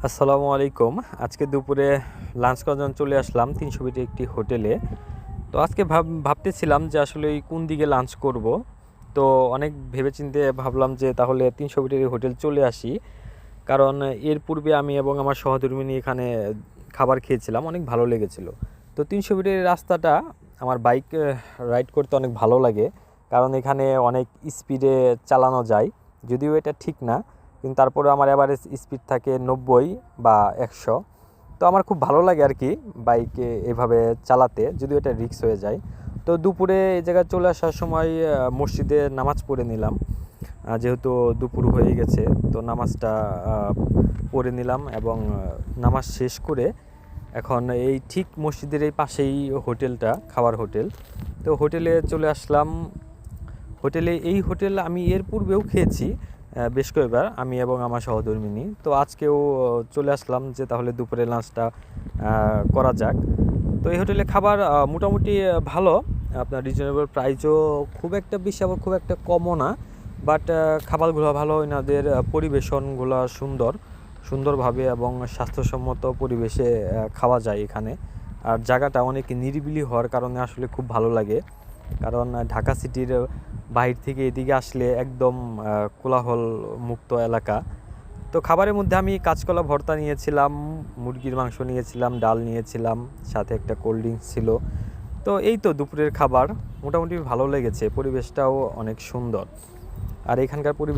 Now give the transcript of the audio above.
আসসালামু আলাইকুম। আজকে দুপুরে লাঞ্চ করার জন্য চলে আসলাম ৩০০ ফিটের একটি হোটেলে। তো আজকে ভাবতেছিলাম যে আসলে কোন দিকে লাঞ্চ করব। তো অনেক ভেবেচিন্তে ভাবলাম যে তাহলে ৩০০ ফিটের এই হোটেল চলে আসি। কারণ এর পূর্বে আমি এবং আমার সহধর্মিণী এখানে খাবার খেয়েছিলাম, অনেক ভালো লেগেছিল। তো ৩০০ ফিটের এই রাস্তাটা আমার বাইক রাইড করতে অনেক ভালো লাগে, কারণ এখানে অনেক স্পিডে চালানো যায়। যদিও এটা ঠিক না, কিন্তু তারপরেও আমার অ্যাভারেজ স্পিড থাকে ৯০ বা ১০০। তো আমার খুব ভালো লাগে আর কি বাইকে এভাবে চালাতে, যদিও এটা রিস্ক হয়ে যায়। তো দুপুরে এই জায়গায় চলে আসার সময় মসজিদে নামাজ পড়ে নিলাম। যেহেতু দুপুর হয়ে গেছে, তো নামাজটা পড়ে নিলাম এবং নামাজ শেষ করে এখন এই ঠিক মসজিদের এই পাশেই হোটেলটা, খাবার হোটেল। তো হোটেলে চলে আসলাম। এই হোটেল আমি এর পূর্বেও খেয়েছি বেশ কয়েকবার, আমি এবং আমার সহধর্মিণী। তো আজকেও চলে আসলাম যে তাহলে দুপুরে লাঞ্চটা করা যাক। তো এই হোটেলে খাবার মোটামুটি ভালো, আপনার রিজনেবল প্রাইসও খুব একটা বেশি আবার খুব একটা কমও না। বাট খাবারগুলো ভালো, এনাদের পরিবেশনগুলো সুন্দরভাবে এবং স্বাস্থ্যসম্মত পরিবেশে খাওয়া যায় এখানে। আর জায়গাটা অনেক নিরিবিলি হওয়ার কারণে আসলে খুব ভালো লাগে, কারণ ঢাকা সিটির বাহির থেকে এদিকে আসলে একদম কোলাহল মুক্ত এলাকা। তো খাবারের মধ্যে আমি কাঁচকলা ভর্তা নিয়েছিলাম, মুরগির মাংস নিয়েছিলাম, ডাল নিয়েছিলাম, সাথে একটা কোল্ড ড্রিঙ্কস ছিল। তো এই তো দুপুরের খাবার মোটামুটি ভালো লেগেছে, পরিবেশটাও অনেক সুন্দর। আর এখানকার পরিবেশ